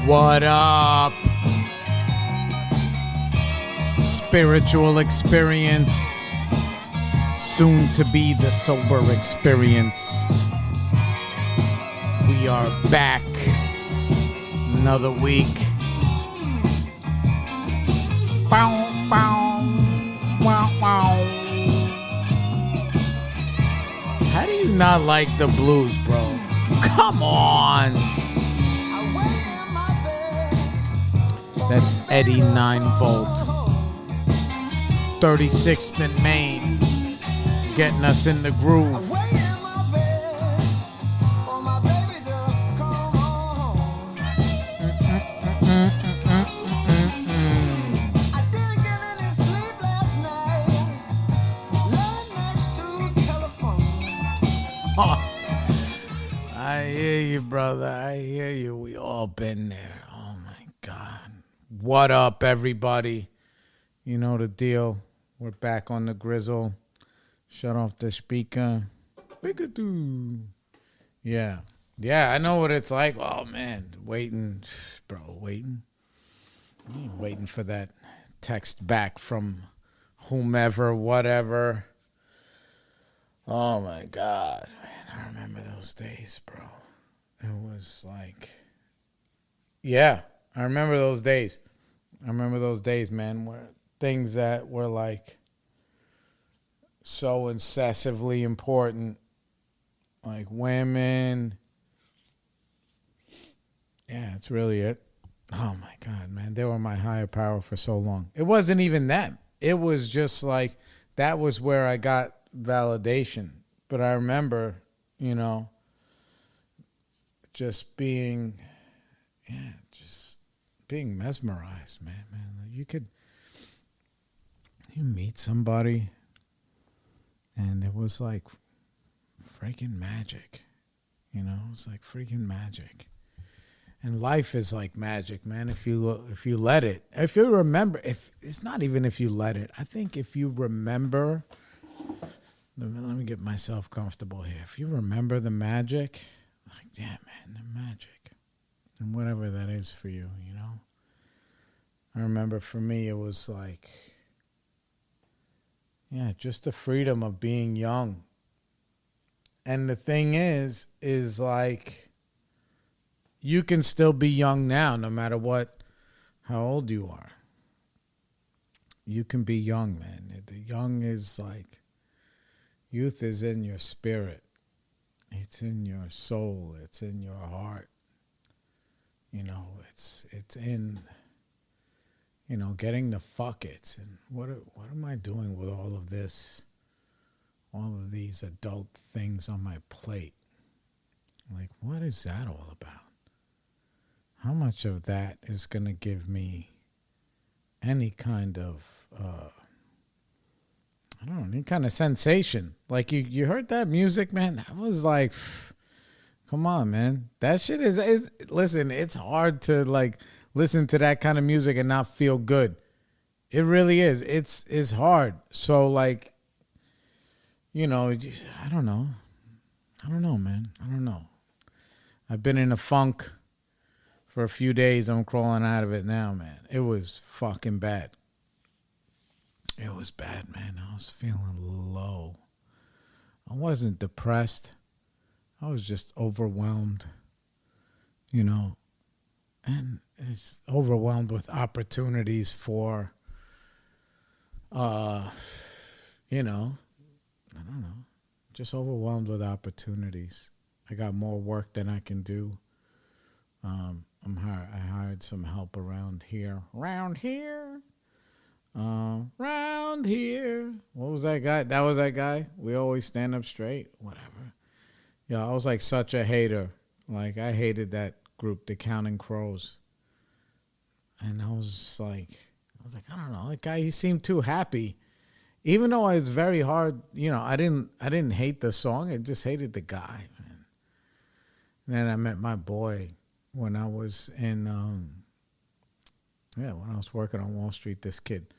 What up? Spiritual experience, soon to be the sober experience. We are back. Another week. Bow, bow, wow, wow. How do you not like the blues, bro? Come on. That's Eddie 9-volt. 36th and Main. Getting us in the groove. I hear you, brother. I hear you. We all been there. Oh, my God. What up, everybody? You know the deal. We're back on the grizzle. Shut off the speaker. Bigadoo. Yeah. Yeah, I know what it's like. Oh, man. Waiting. Bro, waiting. Waiting for that text back from whomever, whatever. Oh, my God. Man, I remember those days, bro. It was like, yeah, I remember those days. I remember those days, man, where things that were like so incessively important, like women. Yeah, that's really it. Oh, my God, man. They were my higher power for so long. It wasn't even them. It was just like that was where I got validation. But I remember, you know, just being, just being mesmerized, man. You meet somebody and it was like freaking magic, you know, it's like freaking magic. And life is like magic, man. If you let it, if you remember, if it's not even if you let it, I think if you remember, let me get myself comfortable here. If you remember the magic, like, yeah, man, the magic. And whatever that is for you, you know. I remember for me, it was like, yeah, just the freedom of being young. And the thing is like, you can still be young now, no matter how old you are. You can be young, man. The young is like, youth is in your spirit. It's in your soul. It's in your heart. You know, it's in, you know, getting the fuckets. And what am I doing with all of this? All of these adult things on my plate. Like, what is that all about? How much of that is going to give me any kind of, I don't know, any kind of sensation? Like, you heard that music, man? That was like, come on, man. That shit is listen, it's hard to, like, listen to that kind of music and not feel good. It really is. It's hard. So, like, you know, I don't know. Man. I don't know. I've been in a funk for a few days. I'm crawling out of it now, man. It was fucking bad. It was bad, man. I was feeling low. I wasn't depressed. I was just overwhelmed, you know, and it's overwhelmed with opportunities for, you know, I don't know, just overwhelmed with opportunities. I got more work than I can do. I hired some help around here. Round here. What was that guy? That was that guy. We always stand up straight. Whatever. Yeah, I was like such a hater. Like, I hated that group, the Counting Crows. And I was just like, I don't know. That guy, he seemed too happy. Even though it was very hard, you know, I didn't hate the song. I just hated the guy, man. And then I met my boy when I was in, when I was working on Wall Street. This kid,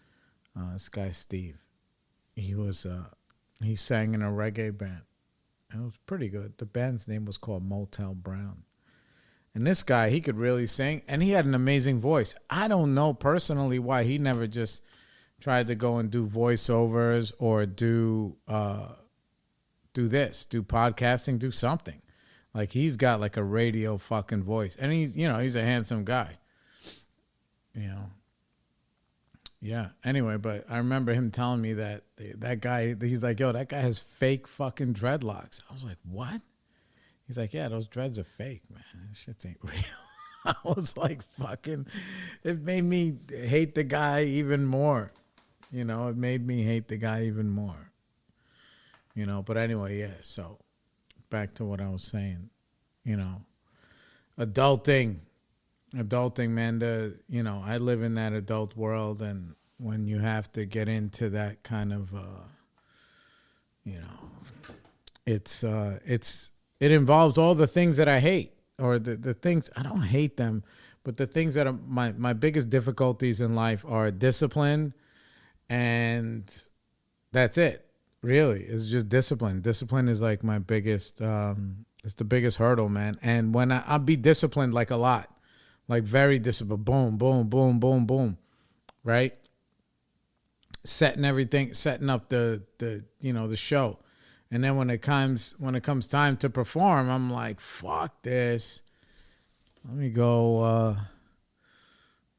this guy Steve, he sang in a reggae band. It was pretty good. The band's name was called Motel Brown. And this guy, he could really sing, and he had an amazing voice. I don't know personally why he never just tried to go and do voiceovers or do podcasting, do something. Like, he's got like a radio fucking voice, and he's a handsome guy. Yeah. Anyway, but I remember him telling me that guy, he's like, yo, that guy has fake fucking dreadlocks. I was like, what? He's like, yeah, those dreads are fake, man. That shit ain't real. I was like, fucking, it made me hate the guy even more. It made me hate the guy even more. But anyway, yeah, so back to what I was saying, adulting, man, I live in that adult world, and when you have to get into that kind of, it involves all the things that I hate, or the things, I don't hate them, but the things that are my biggest difficulties in life are discipline, and that's it, really. It's just discipline. Discipline is like my biggest, it's the biggest hurdle, man. And when I'll be disciplined like a lot, like very disciplined, boom, boom, boom, boom, boom, right? Setting up the show. And then when it comes time to perform, I'm like, fuck this. Let me go.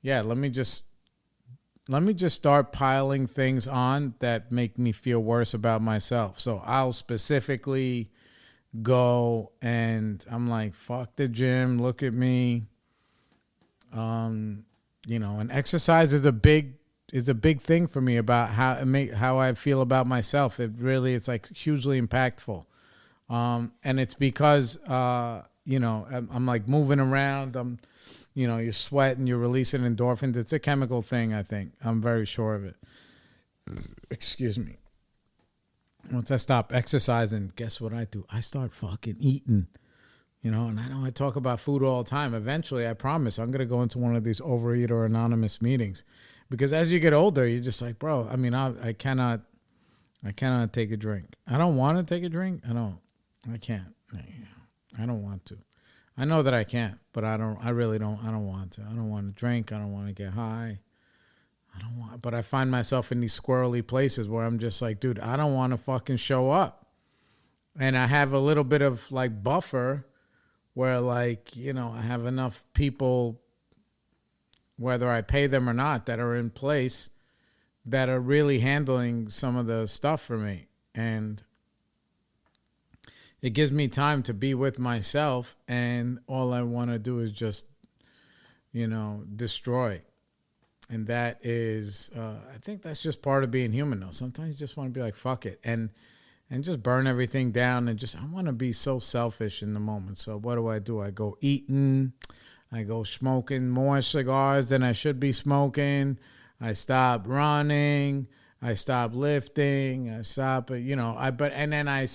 Let me just start piling things on that make me feel worse about myself. So I'll specifically go and I'm like, fuck the gym. Look at me. And exercise is a big thing for me about how I feel about myself. It's like hugely impactful. And it's because, I'm like moving around. You're sweating, you're releasing endorphins. It's a chemical thing, I think. I'm very sure of it. Excuse me. Once I stop exercising, guess what I do? I start fucking eating. And I know I talk about food all the time. Eventually, I promise, I'm going to go into one of these Overeater Anonymous meetings. Because as you get older, you're just like, bro, I cannot take a drink. I don't want to take a drink. I can't. I don't want to. I know that I can't, but I really don't want to. I don't want to drink. I don't want to get high. But I find myself in these squirrely places where I'm just like, dude, I don't want to fucking show up. And I have a little bit of like buffer where like, I have enough people, whether I pay them or not, that are in place that are really handling some of the stuff for me. And it gives me time to be with myself, and all I want to do is just, destroy. And that is, I think that's just part of being human, though. Sometimes you just want to be like, fuck it, and just burn everything down, and I want to be so selfish in the moment. So what do? I go eating. I go smoking more cigars than I should be smoking. I stop running. I stop lifting. I stop, and then I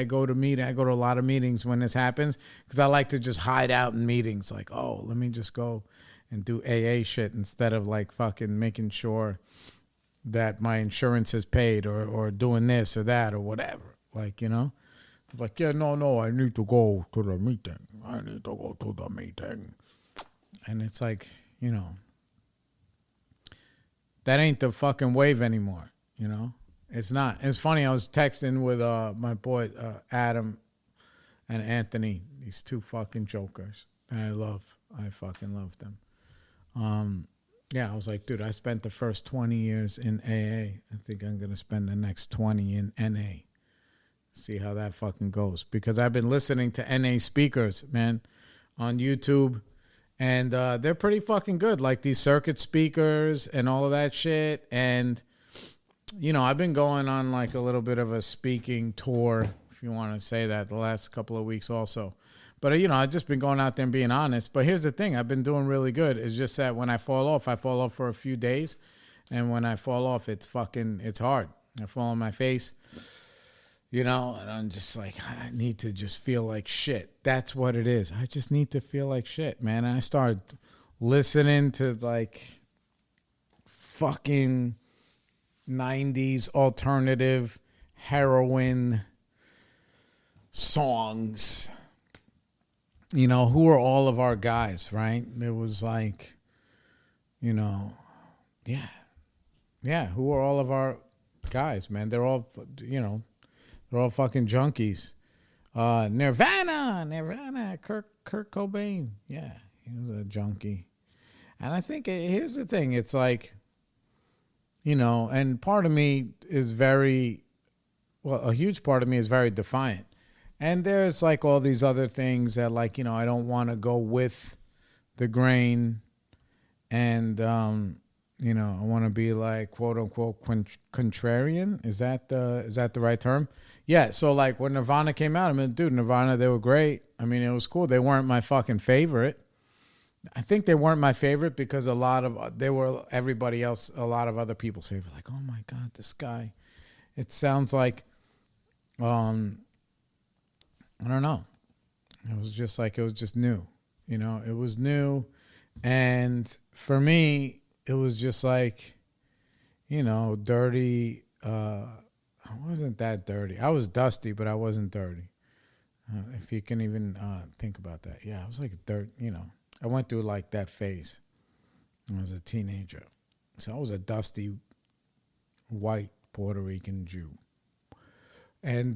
go to a lot of meetings when this happens, because I like to just hide out in meetings. Like, oh, let me just go and do AA shit instead of like fucking making sure that my insurance is paid or doing this or that or whatever. Like, like, yeah, no, I need to go to the meeting. And it's like, that ain't the fucking wave anymore, It's not. It's funny, I was texting with my boy Adam and Anthony, these two fucking jokers. And I fucking love them. I was like, dude, I spent the first 20 years in AA. I think I'm going to spend the next 20 in NA. See how that fucking goes. Because I've been listening to NA speakers, man, on YouTube. And they're pretty fucking good, like these circuit speakers and all of that shit. And, I've been going on like a little bit of a speaking tour, if you want to say that, the last couple of weeks also. But, I've just been going out there and being honest. But here's the thing. I've been doing really good. It's just that when I fall off for a few days. And when I fall off, it's hard. I fall on my face. And I'm just like, I need to just feel like shit. That's what it is. I just need to feel like shit, man. And I started listening to like fucking 90s alternative heroin songs. who are all of our guys, right? It was like, you know, yeah, yeah, who are all of our guys, man? They're all, they're all fucking junkies. Nirvana, Kurt Cobain. Yeah, he was a junkie. And I think here's the thing. It's like, and part of me is a huge part of me is very defiant. And there's like all these other things that like, I don't want to go with the grain. And, I want to be like, quote unquote, contrarian. Is that the right term? Yeah. So like when Nirvana came out, I mean, dude, Nirvana, they were great. I mean, it was cool. They weren't my fucking favorite. I think they weren't my favorite because they were everybody else, a lot of other people's favorite. Like, oh my God, this guy. It sounds like, I don't know. It was just new. It was new. And for me, it was just like, dirty. I wasn't that dirty. I was dusty, but I wasn't dirty. If you can even think about that. Yeah, I was like dirt, I went through like that phase when I was a teenager. So I was a dusty white Puerto Rican Jew. And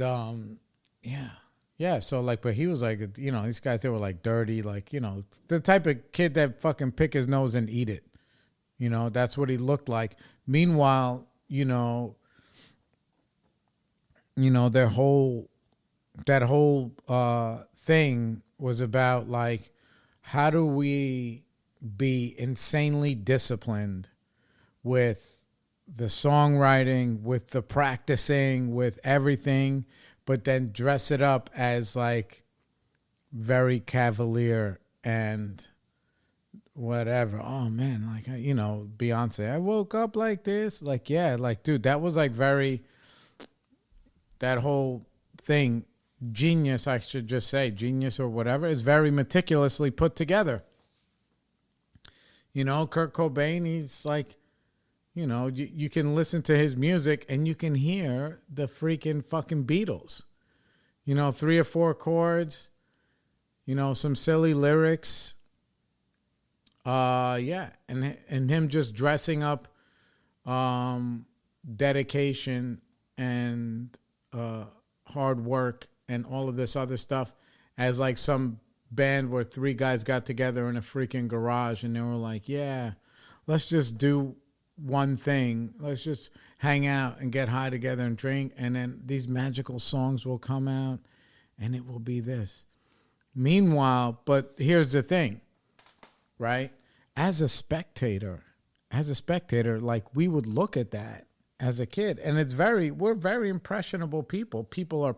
yeah. Yeah, so like, but he was like, these guys, they were like dirty, like, the type of kid that fucking pick his nose and eat it. That's what he looked like. Meanwhile, that whole thing was about like, how do we be insanely disciplined with the songwriting, with the practicing, with everything, but then dress it up as like very cavalier and whatever. Oh man, like, Beyonce, I woke up like this. Like, yeah, like, dude, that was like that whole thing, genius, I should just say, genius or whatever, is very meticulously put together. Kurt Cobain, he's like, you can listen to his music and you can hear the freaking fucking Beatles. 3 or 4 chords, some silly lyrics. Yeah. And him just dressing up dedication and hard work and all of this other stuff as like some band where 3 guys got together in a freaking garage and they were like, yeah, let's just do one thing. Let's just hang out and get high together and drink. And then these magical songs will come out and it will be this. Meanwhile, but here's the thing, right? As a spectator, like we would look at that as a kid and we're very impressionable people. People are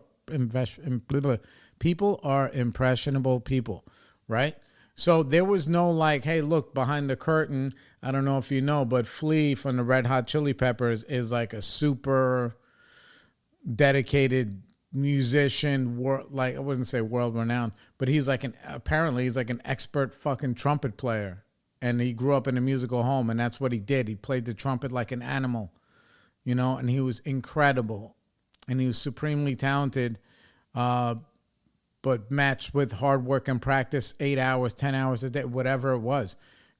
impressionable people, right? So there was no like, hey, look, behind the curtain, I don't know if you know, but Flea from the Red Hot Chili Peppers is like a super dedicated musician, like I wouldn't say world renowned, but apparently he's like an expert fucking trumpet player. And he grew up in a musical home, and that's what he did. He played the trumpet like an animal, and he was incredible. And he was supremely talented, but matched with hard work and practice, 8 hours, 10 hours a day, whatever it was.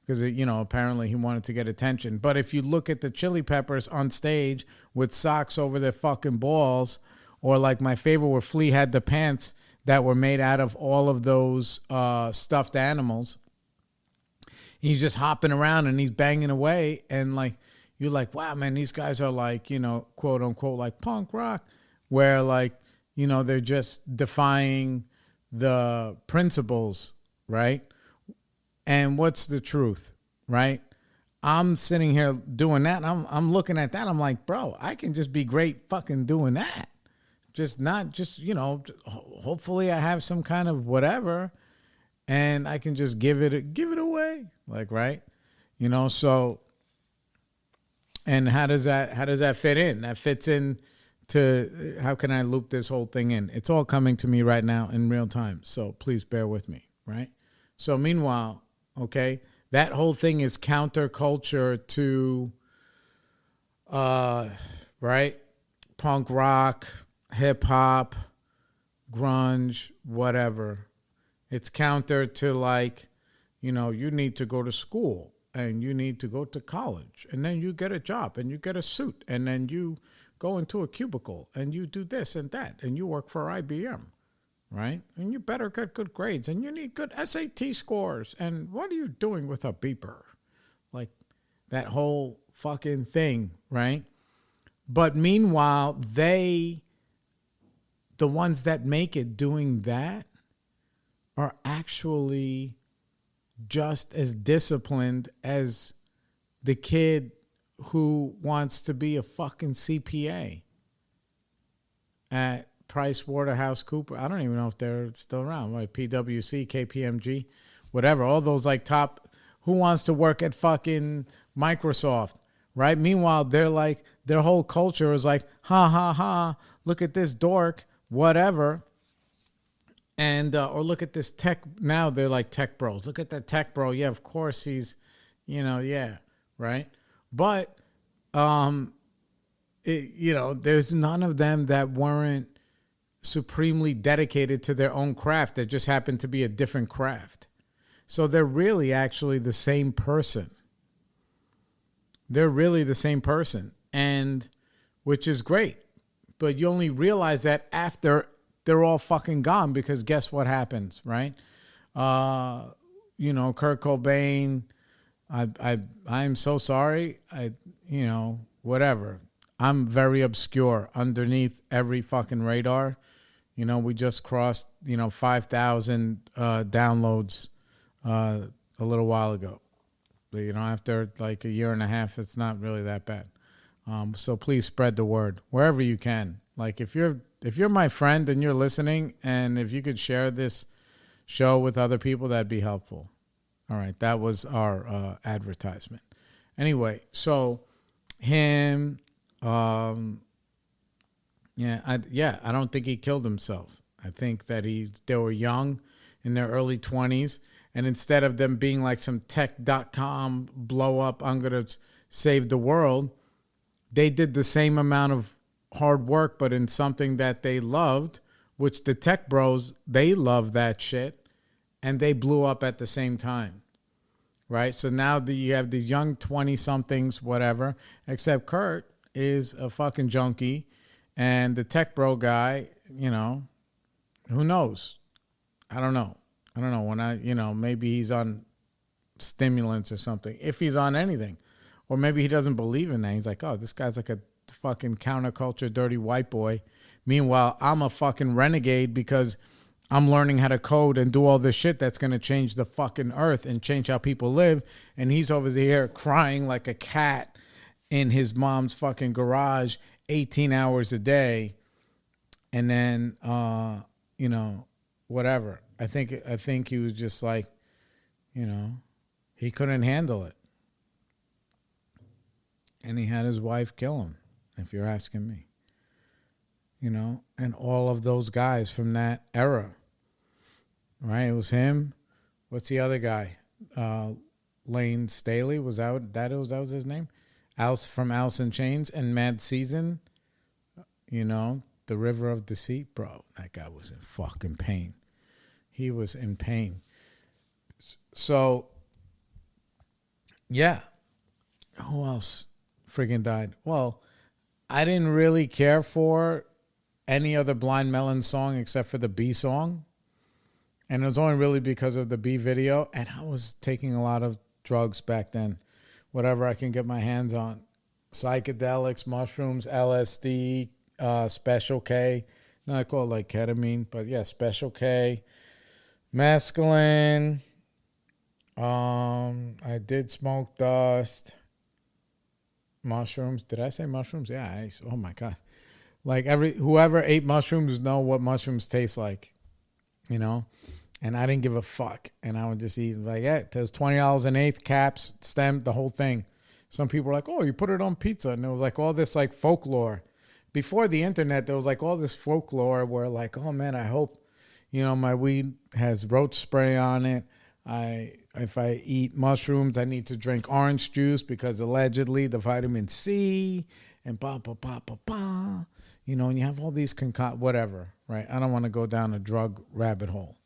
Because, apparently he wanted to get attention. But if you look at the Chili Peppers on stage with socks over their fucking balls, or like my favorite where Flea had the pants that were made out of all of those stuffed animals, he's just hopping around and he's banging away. And like, you're like, wow, man, these guys are like, quote unquote, like punk rock, where like, they're just defying the principles, right? And what's the truth, right? I'm sitting here doing that. And I'm looking at that. I'm like, bro, I can just be great fucking doing that. Hopefully I have some kind of whatever and I can just give it away. Like, right. So, and how does that fit in? That fits in to, how can I loop this whole thing in? It's all coming to me right now in real time. So please bear with me. Right. So meanwhile, okay, that whole thing is counterculture to, right, punk rock, hip hop, grunge, whatever. It's counter to like, you need to go to school and you need to go to college and then you get a job and you get a suit and then you go into a cubicle and you do this and that and you work for IBM, right? And you better get good grades and you need good SAT scores. And what are you doing with a beeper? Like that whole fucking thing, right? But meanwhile, the ones that make it doing that are actually just as disciplined as the kid who wants to be a fucking CPA at Price Waterhouse Cooper. I don't even know if they're still around. Like PwC, KPMG, whatever. All those like top, who wants to work at fucking Microsoft, right? Meanwhile, they're like, their whole culture is like, ha, ha, ha, look at this dork, whatever. And, or look at this tech, now they're like tech bros. Look at that tech bro. Yeah, of course he's, yeah, right? But, there's none of them that weren't supremely dedicated to their own craft that just happened to be a different craft. So they're really actually the same person. They're really the same person, and which is great. But you only realize that after they're all fucking gone, because guess what happens, right? Kurt Cobain, I'm so sorry. Whatever. I'm very obscure underneath every fucking radar. We just crossed, 5,000 downloads a little while ago. But, after like a year and a half, it's not really that bad. So please spread the word wherever you can. Like if you're my friend and you're listening, and if you could share this show with other people, that'd be helpful. All right, that was our advertisement. Anyway, so him, I don't think he killed himself. I think that they were young, in their early 20s, and instead of them being like some tech.com blow up, I'm going to save the world, they did the same amount of hard work, but in something that they loved, which the tech bros, they love that shit, and they blew up at the same time, right? So now you have these young 20-somethings, whatever, except Kurt is a fucking junkie, and the tech bro guy, who knows? I don't know. When maybe he's on stimulants or something, if he's on anything. Or maybe he doesn't believe in that. He's like, oh, this guy's like a fucking counterculture, dirty white boy. Meanwhile, I'm a fucking renegade because I'm learning how to code and do all this shit that's going to change the fucking earth and change how people live. And he's over here crying like a cat in his mom's fucking garage 18 hours a day. And then, whatever. I think he was just like, he couldn't handle it. And he had his wife kill him, if you're asking me. And all of those guys from that era, right? It was him. What's the other guy? Lane Staley, was that was his name? From Alice in Chains and Mad Season. The River of Deceit, bro. That guy was in fucking pain. He was in pain. So, yeah. Who else friggin' died? Well, I didn't really care for any other Blind Melon song except for the B song. And it was only really because of the B video. And I was taking a lot of drugs back then. Whatever I can get my hands on. Psychedelics, mushrooms, LSD, Special K. Not called like ketamine, but yeah, Special K. Mescaline. I did smoke dust. Mushrooms. Did I say mushrooms? Yeah. Oh my God. Like whoever ate mushrooms know what mushrooms taste like, And I didn't give a fuck. And I would just eat like, yeah, it was $20 an eighth, caps, stem, the whole thing. Some people were like, oh, you put it on pizza. And it was like all this like folklore. Before the internet, there was like all this folklore where like, oh man, I hope, my weed has roach spray on it. If I eat mushrooms, I need to drink orange juice because allegedly the vitamin C and and you have all these whatever, right? I don't want to go down a drug rabbit hole.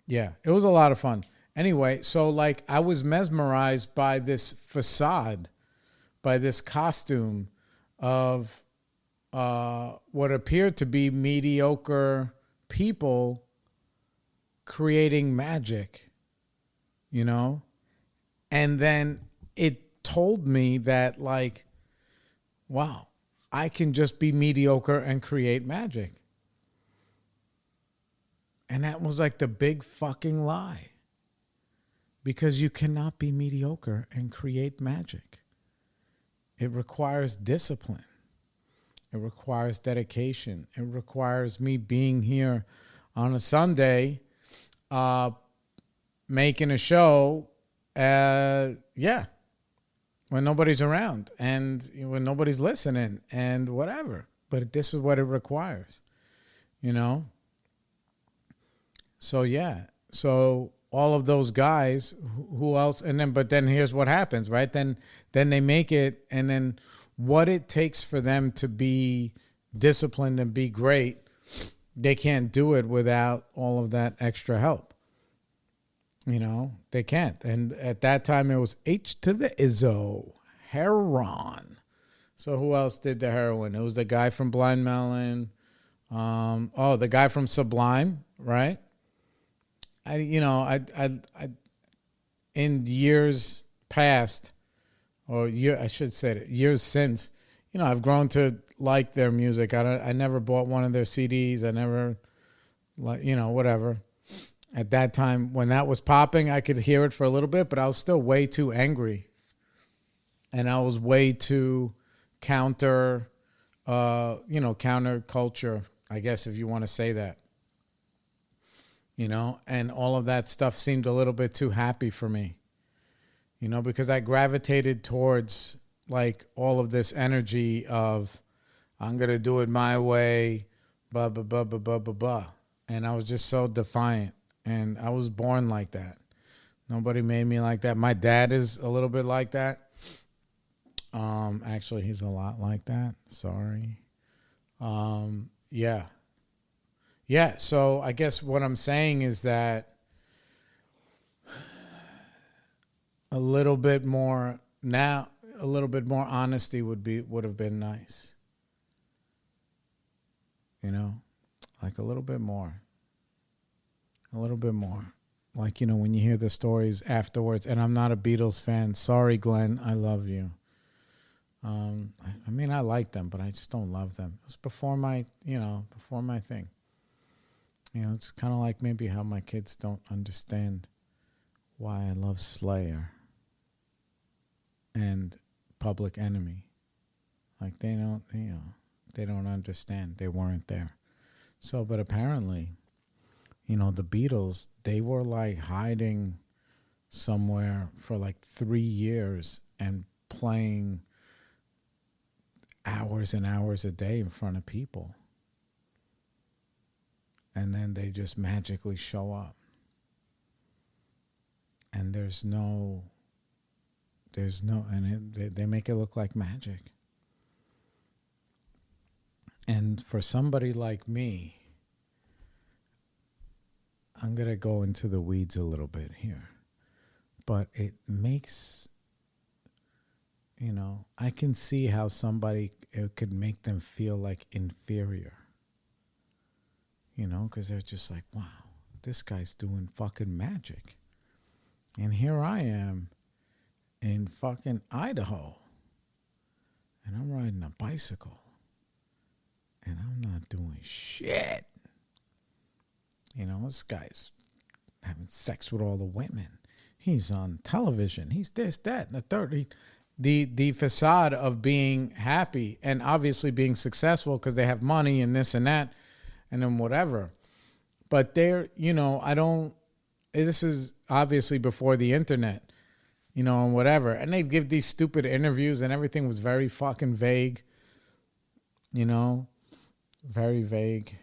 Yeah, it was a lot of fun. Anyway, so like I was mesmerized by this facade, by this costume of what appeared to be mediocre people creating magic, you know? And then it told me that, like, wow, I can just be mediocre and create magic. And that was like the big fucking lie. Because you cannot be mediocre and create magic. It requires discipline. It requires dedication. It requires me being here on a Sunday, making a show, when nobody's around and when nobody's listening and whatever. But this is what it requires, you know? So, yeah. So all of those guys, who else? But then here's what happens, right? Then they make it, and then what it takes for them to be disciplined and be great, they can't do it without all of that extra help. You know, they can't. And at that time, it was H to the Izzo, heroin. So who else did the heroin? It was the guy from Blind Melon. The guy from Sublime, right? In years past, years since, I've grown to like their music. I never bought one of their CDs. I never, whatever. At that time, when that was popping, I could hear it for a little bit, but I was still way too angry. And I was way too counter culture, I guess, if you want to say that. And all of that stuff seemed a little bit too happy for me, because I gravitated towards like all of this energy of I'm going to do it my way, blah, blah, blah, blah, blah, blah, blah. And I was just so defiant, and I was born like that. Nobody made me like that. My dad is a little bit like that. Actually, he's a lot like that. Sorry. Yeah. Yeah, so I guess what I'm saying is that a little bit more honesty would have been nice. Like a little bit more. Like, when you hear the stories afterwards, and I'm not a Beatles fan. Sorry, Glenn, I love you. I like them, but I just don't love them. It was before my thing. It's kind of like maybe how my kids don't understand why I love Slayer and Public Enemy. Like they don't understand. They weren't there. So, but apparently, the Beatles, they were like hiding somewhere for like 3 years and playing hours and hours a day in front of people. And then they just magically show up. And they make it look like magic. And for somebody like me, I'm going to go into the weeds a little bit here. But it makes, I can see how it could make them feel like inferior. Because they're just like, wow, this guy's doing fucking magic. And here I am in fucking Idaho. And I'm riding a bicycle. And I'm not doing shit. This guy's having sex with all the women. He's on television. He's this, that, and the third. The facade of being happy and obviously being successful because they have money and this and that. And then whatever. But this is obviously before the internet, and whatever. And they'd give these stupid interviews and everything was very fucking vague, very vague.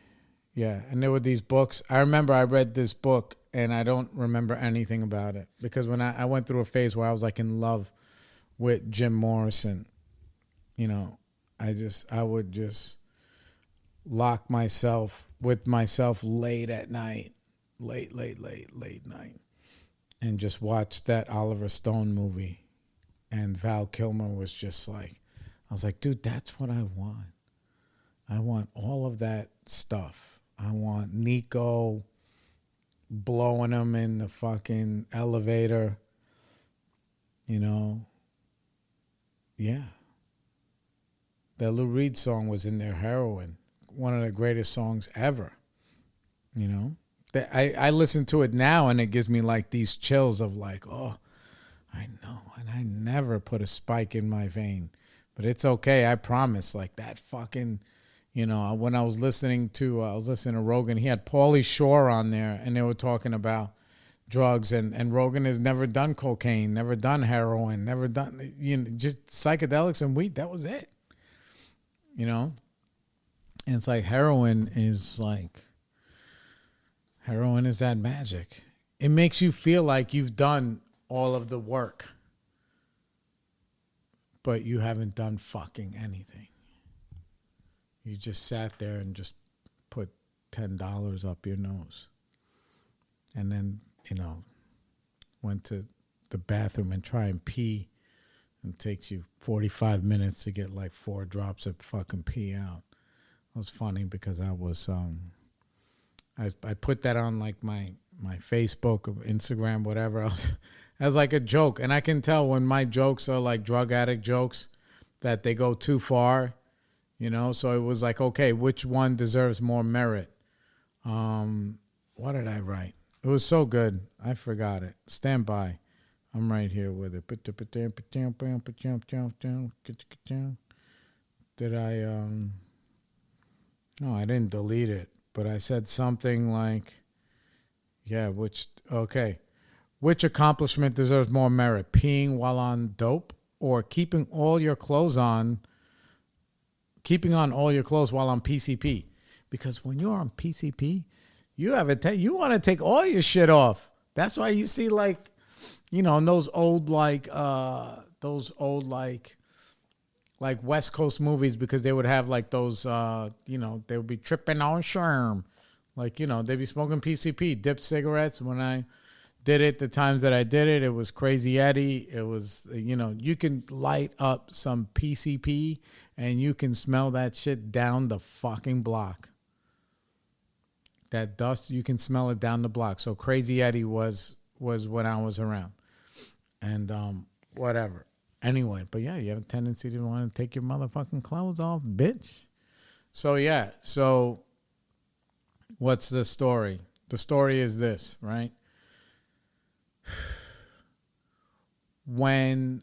Yeah. And there were these books. I remember I read this book and I don't remember anything about it because when I went through a phase where I was like in love with Jim Morrison, I would just lock myself late at night late night and just watched that Oliver Stone movie. And Val Kilmer was just like, I was like, dude, that's what I want. I want all of that stuff. I want Nico blowing him in the fucking elevator. You know? Yeah. That Lou Reed song was in there, Heroin. One of the greatest songs ever. You know? I listen to it now and it gives me like these chills of like, oh, I know. And I never put a spike in my vein. But it's okay, I promise. Like that fucking, you know, when I was listening to Rogan, he had Pauly Shore on there and they were talking about drugs and Rogan has never done cocaine, never done heroin, never done, you know, just psychedelics and weed. That was it. You know? And it's like heroin is that magic. It makes you feel like you've done all of the work, but you haven't done fucking anything. You just sat there and just put $10 up your nose. And then, you know, went to the bathroom and try and pee. And it takes you 45 minutes to get like 4 drops of fucking pee out. It was funny because I was, I put that on like my Facebook or Instagram, whatever else, as like a joke. And I can tell when my jokes are like drug addict jokes that they go too far, you know? So it was like, okay, which one deserves more merit? What did I write? It was so good. I forgot it. Stand by. I'm right here with it. Did I, no, I didn't delete it, but I said something like, yeah, which accomplishment deserves more merit? Peeing while on dope or keeping on all your clothes while on PCP? Because when you're on PCP, you want to take all your shit off. That's why you see like, you know, in those old West Coast movies, because they would have like those, you know, they would be tripping on sherm. Like, you know, they'd be smoking PCP, dip cigarettes. When I did it, the times that I did it, it was Crazy Eddie. It was, you know, you can light up some PCP and you can smell that shit down the fucking block. That dust, you can smell it down the block. So Crazy Eddie was when I was around. And whatever. Anyway, but yeah, you have a tendency to want to take your motherfucking clothes off, bitch. So yeah, so what's the story? The story is this, right? When,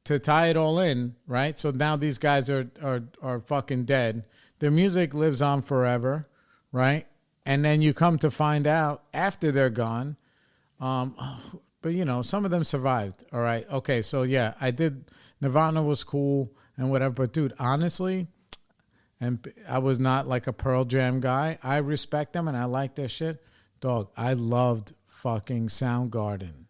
to tie it all in, right? So now these guys are fucking dead. Their music lives on forever, right? And then you come to find out after they're gone, but, you know, some of them survived. All right. Okay. So, yeah, I did. Nirvana was cool and whatever. But, dude, honestly, and I was not like a Pearl Jam guy. I respect them and I like their shit. Dog, I loved fucking Soundgarden.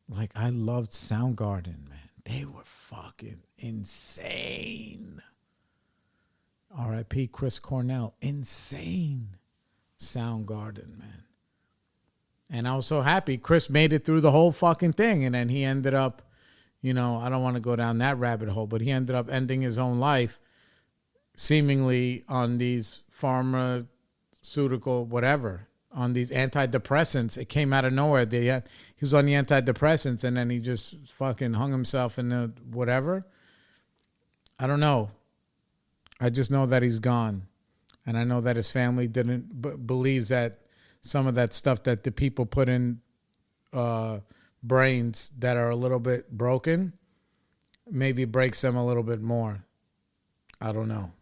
Like, I loved Soundgarden, man. They were fucking insane. R.I.P. Chris Cornell. Insane Soundgarden, man. And I was so happy. Chris made it through the whole fucking thing. And then he ended up, you know, I don't want to go down that rabbit hole, but he ended up ending his own life seemingly on these pharmaceutical, whatever, on these antidepressants. It came out of nowhere. He was on the antidepressants and then he just fucking hung himself in the whatever. I don't know. I just know that he's gone. And I know that his family believes that some of that stuff that the people put in brains that are a little bit broken maybe breaks them a little bit more. I don't know.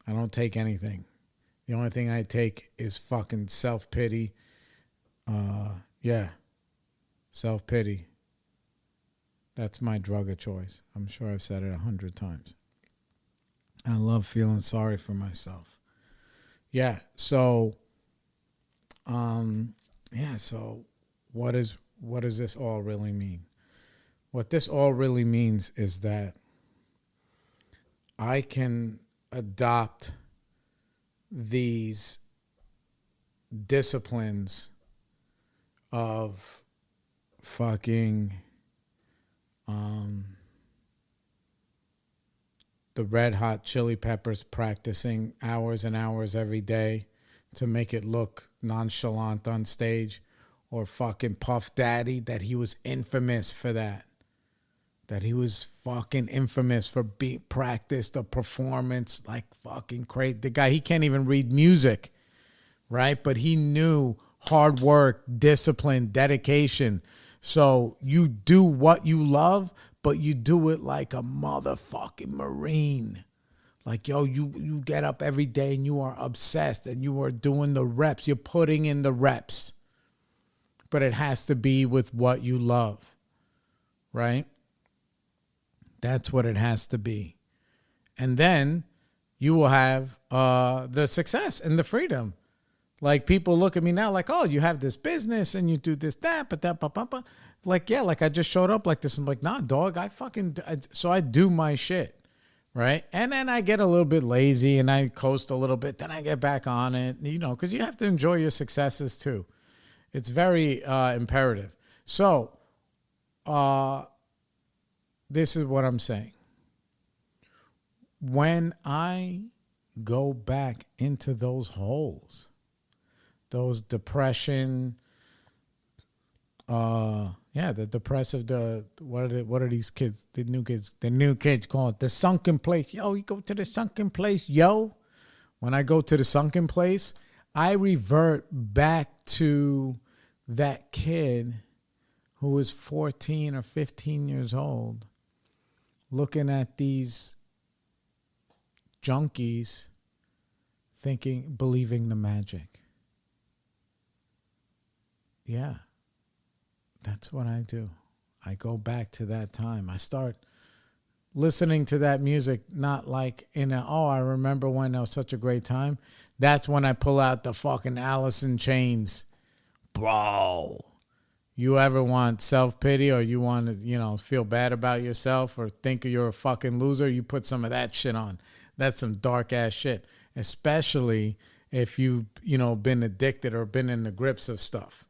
I don't take anything. The only thing I take is fucking self-pity. Yeah. Self-pity. That's my drug of choice. I'm sure I've said it 100 times. I love feeling sorry for myself. Yeah, so so what does this all really mean? What this all really means is that I can adopt these disciplines of fucking the Red Hot Chili Peppers practicing hours and hours every day to make it look nonchalant on stage, or fucking Puff Daddy, that he was infamous for that. That he was fucking infamous for being practiced a performance like fucking crazy. The guy, he can't even read music, right? But he knew hard work, discipline, dedication. So you do what you love, but you do it like a motherfucking Marine. Like, yo, you get up every day and you are obsessed and you are doing the reps. You're putting in the reps. But it has to be with what you love, right? That's what it has to be. And then you will have the success and the freedom. Like, people look at me now like, oh, you have this business and you do this, that, but that, ba. Like, yeah, like I just showed up like this. I'm like, nah, dog, so I do my shit, right? And then I get a little bit lazy and I coast a little bit. Then I get back on it, you know, because you have to enjoy your successes too. It's very imperative. So, this is what I'm saying. When I go back into those holes, those depression, the depressive, what are these kids, the new kids call it the sunken place. Yo, you go to the sunken place, yo. When I go to the sunken place, I revert back to that kid who was 14 or 15 years old, looking at these junkies, believing the magic. Yeah, that's what I do. I go back to that time. I start listening to that music, not like I remember when that was such a great time. That's when I pull out the fucking Alice in Chains. Bro, you ever want self-pity, or you want to, feel bad about yourself or think you're a fucking loser, you put some of that shit on. That's some dark-ass shit, especially if you've, been addicted or been in the grips of stuff,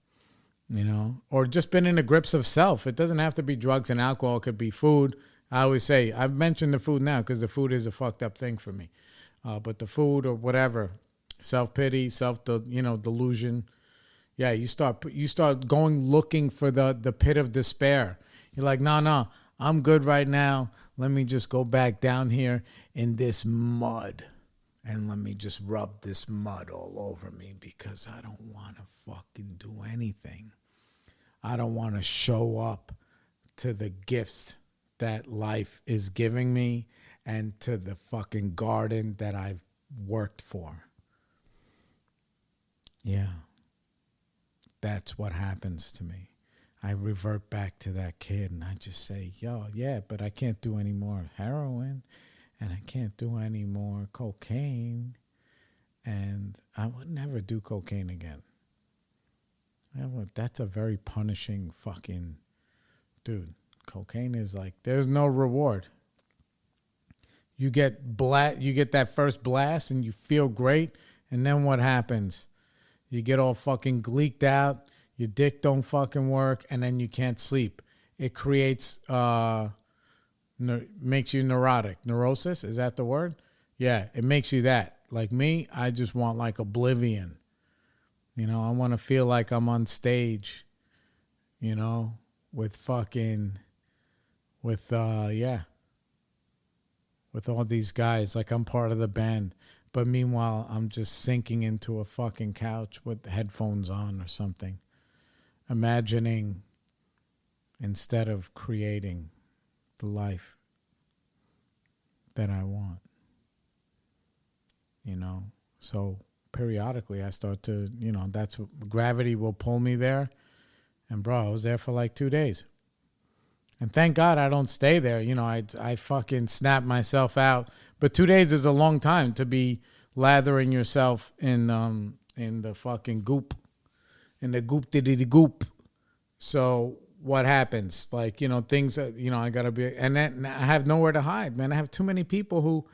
or just been in the grips of self. It doesn't have to be drugs and alcohol. It could be food. I always say, I've mentioned the food now because the food is a fucked up thing for me. But the food or whatever, self-pity, delusion. Yeah, you start going looking for the pit of despair. You're like, no, I'm good right now. Let me just go back down here in this mud and let me just rub this mud all over me because I don't want to fucking do anything. I don't want to show up to the gifts that life is giving me and to the fucking garden that I've worked for. Yeah. That's what happens to me. I revert back to that kid and I just say, but I can't do any more heroin and I can't do any more cocaine, and I would never do cocaine again. That's a very punishing fucking dude. Cocaine is like, there's no reward. You get that first blast and you feel great, and then what happens? You get all fucking gleeked out, your dick don't fucking work, and then you can't sleep. It creates, makes you neurotic. Neurosis, is that the word? Yeah, it makes you that. Like me, I just want like oblivion. I want to feel like I'm on stage, with all these guys, like I'm part of the band. But meanwhile, I'm just sinking into a fucking couch with headphones on or something, imagining instead of creating the life that I want. So periodically I start to, that's what, gravity will pull me there. And bro, I was there for like 2 days. And thank God I don't stay there. I fucking snap myself out. But 2 days is a long time to be lathering yourself in the fucking goop. In the goop. So what happens? Like, things that, I got to be. And then I have nowhere to hide, man. I have too many people who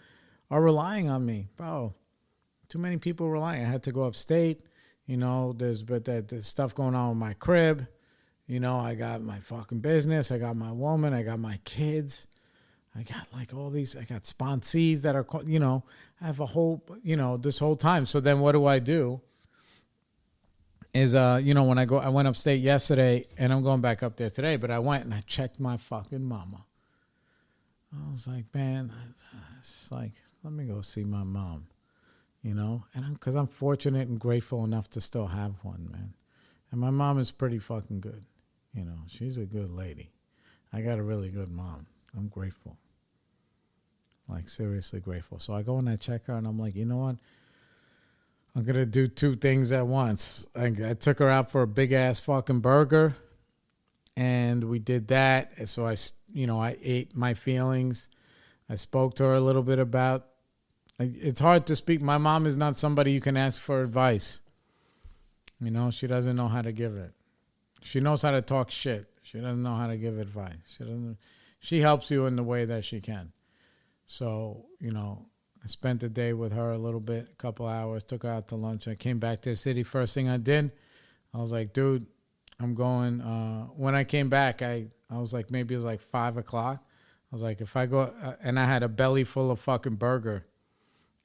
are relying on me. Bro, too many people relying. I had to go upstate. You know, there's stuff going on with my crib. You know, I got my fucking business. I got my woman. I got my kids. I got like all these. I got sponsees that are, you know, I have a whole, you know, this whole time. So then what do? Is, you know, when I went upstate yesterday and I'm going back up there today, but I went and I checked my fucking mama. I was like, man, it's like, let me go see my mom, you know, and because I'm fortunate and grateful enough to still have one, man. And my mom is pretty fucking good. You know, she's a good lady. I got a really good mom. I'm grateful. Like, seriously grateful. So I go and I check her and I'm like, you know what? I'm going to do two things at once. I took her out for a big ass fucking burger and we did that. So I ate my feelings. I spoke to her a little bit about, it's hard to speak. My mom is not somebody you can ask for advice. You know, she doesn't know how to give it. She knows how to talk shit. She doesn't know how to give advice. She helps you in the way that she can. So, you know, I spent the day with her a little bit, a couple hours, took her out to lunch. I came back to the city. First thing I did, I was like, dude, I'm going. When I came back, I was like, maybe it was like 5 o'clock. I was like, if I go, and I had a belly full of fucking burger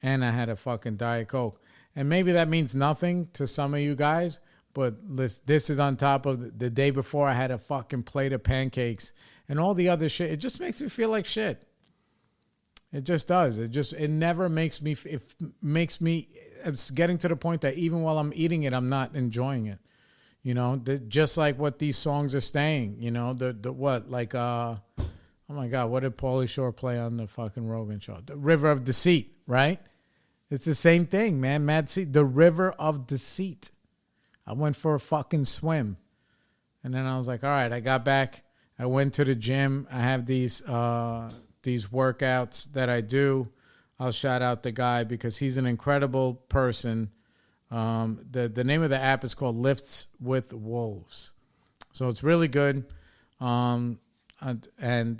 and I had a fucking Diet Coke. And maybe that means nothing to some of you guys, but this is on top of the day before I had a fucking plate of pancakes and all the other shit. It just makes me feel like shit. It just does. It never makes me, it's getting to the point that even while I'm eating it, I'm not enjoying it. You know, just like what these songs are saying, you know, oh my God, what did Pauly Shore play on the fucking Rogan show? The River of Deceit, right? It's the same thing, man. The River of Deceit. I went for a fucking swim. And then I was like, all right, I got back. I went to the gym. I have these workouts that I do. I'll shout out the guy because he's an incredible person. The name of the app is called Lifts with Wolves. So it's really good. And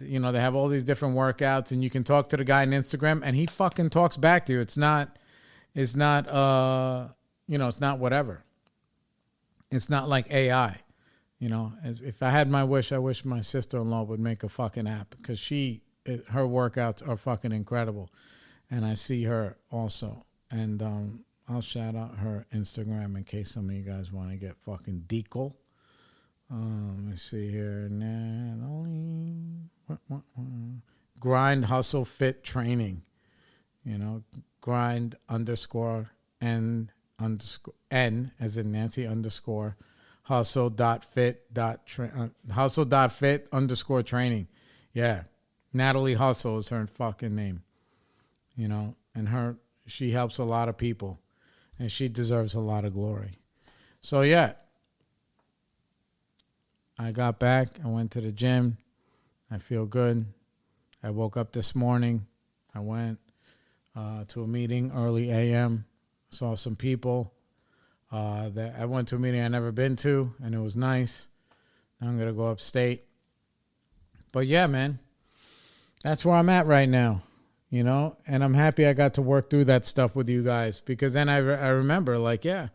you know, they have all these different workouts and you can talk to the guy on Instagram and he fucking talks back to you. It's not whatever. It's not like AI. You know, if I had my wish, I wish my sister-in-law would make a fucking app because her workouts are fucking incredible. And I see her also. And I'll shout out her Instagram in case some of you guys want to get fucking decal. Let me see here. Grind, hustle, fit training. You know, grind _N as in Nancy _ hustle.fit _training. Yeah. Natalie Hustle is her fucking name. You know, and she helps a lot of people and she deserves a lot of glory. So yeah. I got back. I went to the gym. I feel good. I woke up this morning. I went to a meeting early a.m. Saw some people. I went to a meeting I've never been to, and it was nice. Now I'm going to go upstate. But yeah, man, that's where I'm at right now, you know, and I'm happy I got to work through that stuff with you guys because then I remember, like, yeah,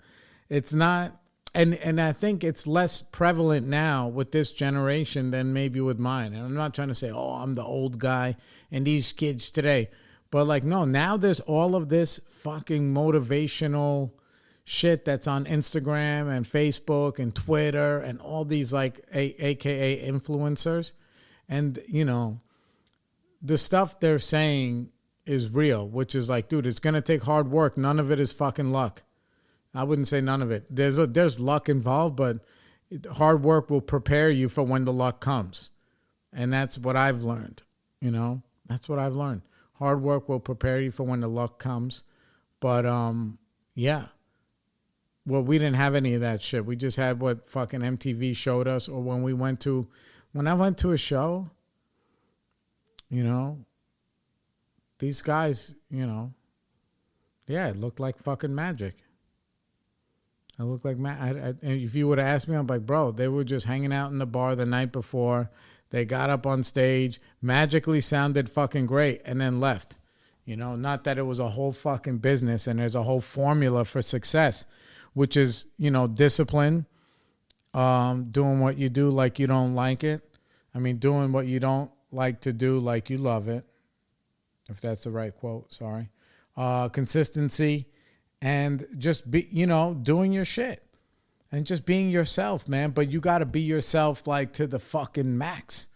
it's not. And I think it's less prevalent now with this generation than maybe with mine. And I'm not trying to say, oh, I'm the old guy and these kids today. But like, no, now there's all of this fucking motivational shit that's on Instagram and Facebook and Twitter and all these like AKA influencers. And, you know, the stuff they're saying is real, which is like, dude, it's going to take hard work. None of it is fucking luck. I wouldn't say none of it. There's luck involved, but hard work will prepare you for when the luck comes. And that's what I've learned, you know? That's what I've learned. Hard work will prepare you for when the luck comes. But, yeah. Well, we didn't have any of that shit. We just had what fucking MTV showed us. Or when I went to a show, you know, these guys, you know, yeah, it looked like fucking magic. I look like if you would have asked me, I'm like, bro, they were just hanging out in the bar the night before. They got up on stage, magically sounded fucking great, and then left. You know, not that it was a whole fucking business and there's a whole formula for success. which is, discipline, doing what you do like you don't like it. I mean, doing what you don't like to do like you love it, if that's the right quote, sorry. Consistency, and just be, doing your shit. And just being yourself, man. But you got to be yourself like to the fucking max.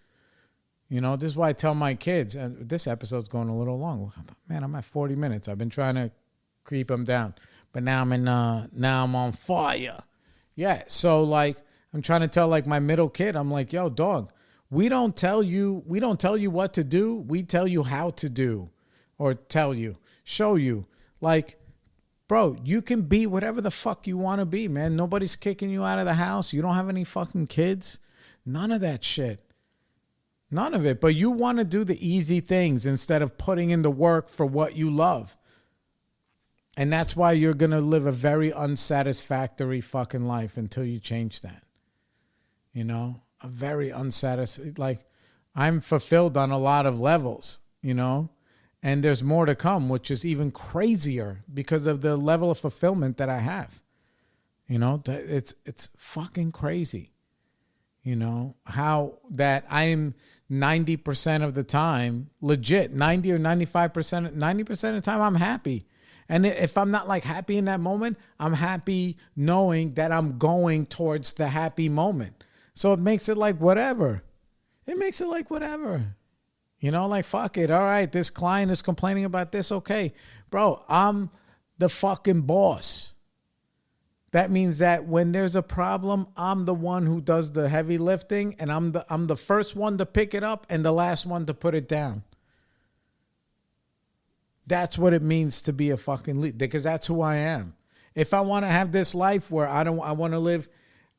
This is why I tell my kids, and this episode's going a little long. Man, I'm at 40 minutes. I've been trying to creep them down. But now I'm on fire. Yeah, so like I'm trying to tell like my middle kid, I'm like, yo, dog, we don't tell you what to do. We tell you how to do, or show you. Like, bro, you can be whatever the fuck you want to be, man. Nobody's kicking you out of the house. You don't have any fucking kids. None of that shit. None of it. But you want to do the easy things instead of putting in the work for what you love. And that's why you're going to live a very unsatisfactory fucking life until you change that. A very unsatisfactory. Like, I'm fulfilled on a lot of levels, And there's more to come, which is even crazier because of the level of fulfillment that I have. It's fucking crazy. How that I'm 90% of the time, legit, 90 or 95%, 90% of the time I'm happy. And if I'm not like happy in that moment, I'm happy knowing that I'm going towards the happy moment. So it makes it like whatever. Like, fuck it. All right, this client is complaining about this. Okay, bro, I'm the fucking boss. That means that when there's a problem, I'm the one who does the heavy lifting, and I'm the first one to pick it up and the last one to put it down. That's what it means to be a fucking leader, because that's who I am. If I want to have this life where I want to live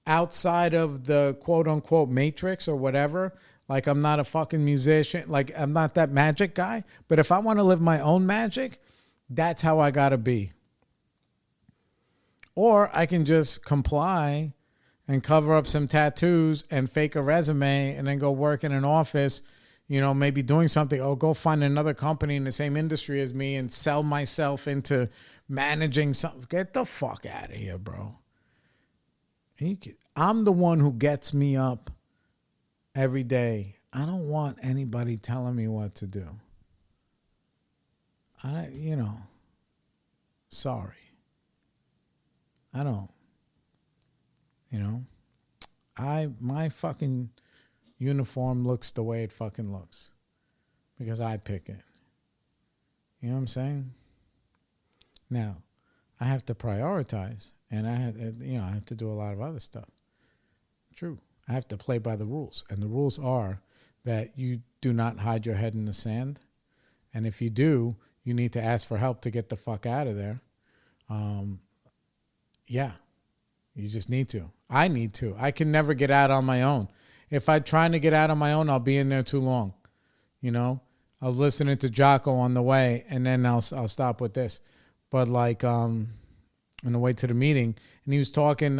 outside of the quote unquote matrix or whatever, like I'm not a fucking musician, like I'm not that magic guy, but if I want to live my own magic, that's how I got to be. Or I can just comply and cover up some tattoos and fake a resume and then go work in an office, maybe doing something, or go find another company in the same industry as me and sell myself into managing something. Get the fuck out of here, bro. I'm the one who gets me up every day. I don't want anybody telling me what to do. Sorry. I don't. My fucking uniform looks the way it fucking looks because I pick it. You know what I'm saying? Now, I have to prioritize, and I have to do a lot of other stuff. True. I have to play by the rules, and the rules are that you do not hide your head in the sand, and if you do, you need to ask for help to get the fuck out of there. Yeah, you just need to. I need to. I can never get out on my own. If I'm trying to get out on my own, I'll be in there too long. I was listening to Jocko on the way, and then I'll stop with this. But like on the way to the meeting, and he was talking,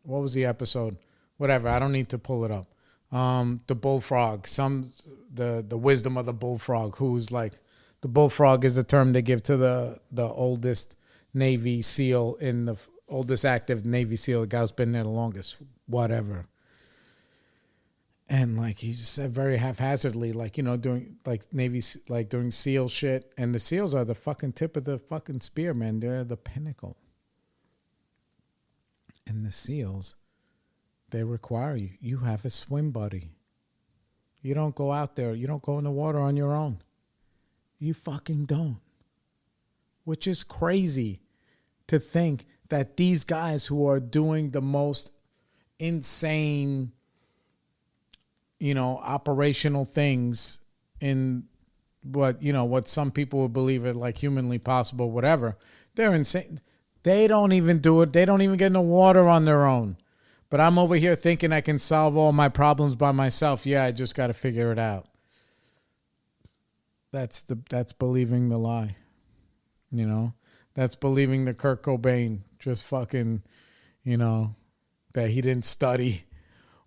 what was the episode? Whatever, I don't need to pull it up. The bullfrog, the wisdom of the bullfrog, who's like, the bullfrog is the term they give to the oldest Navy SEAL oldest active Navy SEAL, the guy who's been there the longest, whatever. And like he just said very haphazardly, like, doing like Navy, like doing SEAL shit. And the SEALs are the fucking tip of the fucking spear, man. They're the pinnacle. And the SEALs, they require you. You have a swim buddy. You don't go out there. You don't go in the water on your own. You fucking don't. Which is crazy to think that these guys who are doing the most insane, operational things in what some people would believe are like humanly possible, whatever, they're insane. They don't even do it. They don't even get in the water on their own. But I'm over here thinking I can solve all my problems by myself. Yeah, I just got to figure it out. That's believing the lie. That's believing the Kurt Cobain just fucking, that he didn't study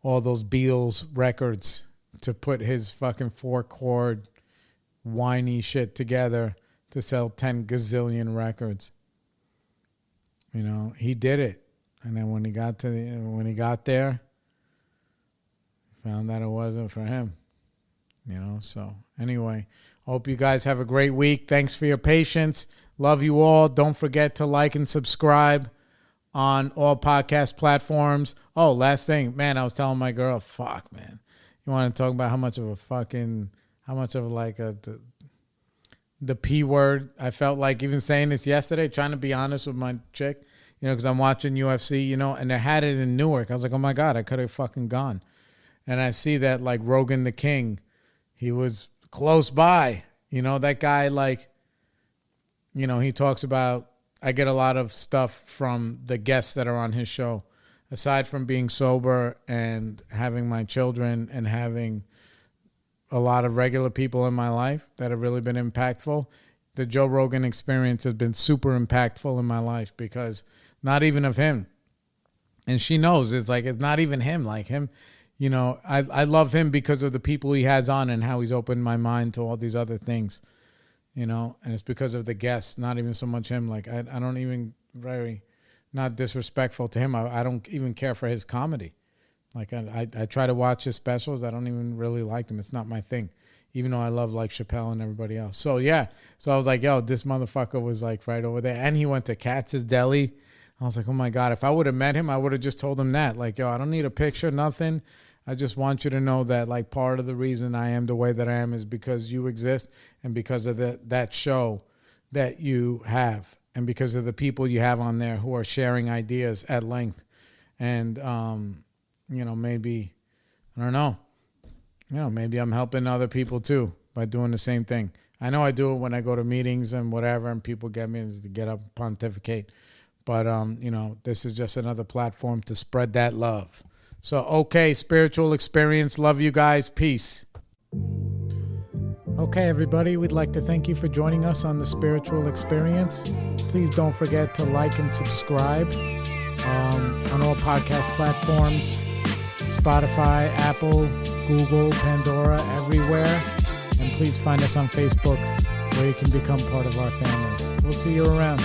all those Beatles records to put his fucking 4-chord whiny shit together to sell 10 gazillion records. He did it. And then when he got there, found that it wasn't for him. So anyway, hope you guys have a great week. Thanks for your patience. Love you all. Don't forget to like and subscribe on all podcast platforms. Oh, last thing, man, I was telling my girl, fuck, man. You want to talk about how much of the P word I felt like even saying this yesterday, trying to be honest with my chick, because I'm watching UFC, and they had it in Newark. I was like, oh my God, I could have fucking gone. And I see that like Rogan the King, he was close by, that guy, like, he talks about, I get a lot of stuff from the guests that are on his show. Aside from being sober and having my children and having a lot of regular people in my life that have really been impactful, the Joe Rogan experience has been super impactful in my life because not even of him. And she knows it's not even him, like him. I love him because of the people he has on and how he's opened my mind to all these other things, and it's because of the guests, not even so much him. Like, I don't even not disrespectful to him. I don't even care for his comedy. Like, I try to watch his specials. I don't even really like them. It's not my thing, even though I love like Chappelle and everybody else. So yeah. So I was like, yo, this motherfucker was like right over there. And he went to Katz's Deli. I was like, oh my God, if I would have met him, I would have just told him that. Like, yo, I don't need a picture, nothing. I just want you to know that like part of the reason I am the way that I am is because you exist and because of that show that you have and because of the people you have on there who are sharing ideas at length. And, maybe, I don't know, maybe I'm helping other people too by doing the same thing. I know I do it when I go to meetings and whatever and people get me to get up and pontificate. But, this is just another platform to spread that love. So, okay, spiritual experience. Love you guys. Peace. Okay, everybody, we'd like to thank you for joining us on the spiritual experience. Please don't forget to like and subscribe on all podcast platforms, Spotify, Apple, Google, Pandora, everywhere. And please find us on Facebook where you can become part of our family. We'll see you around.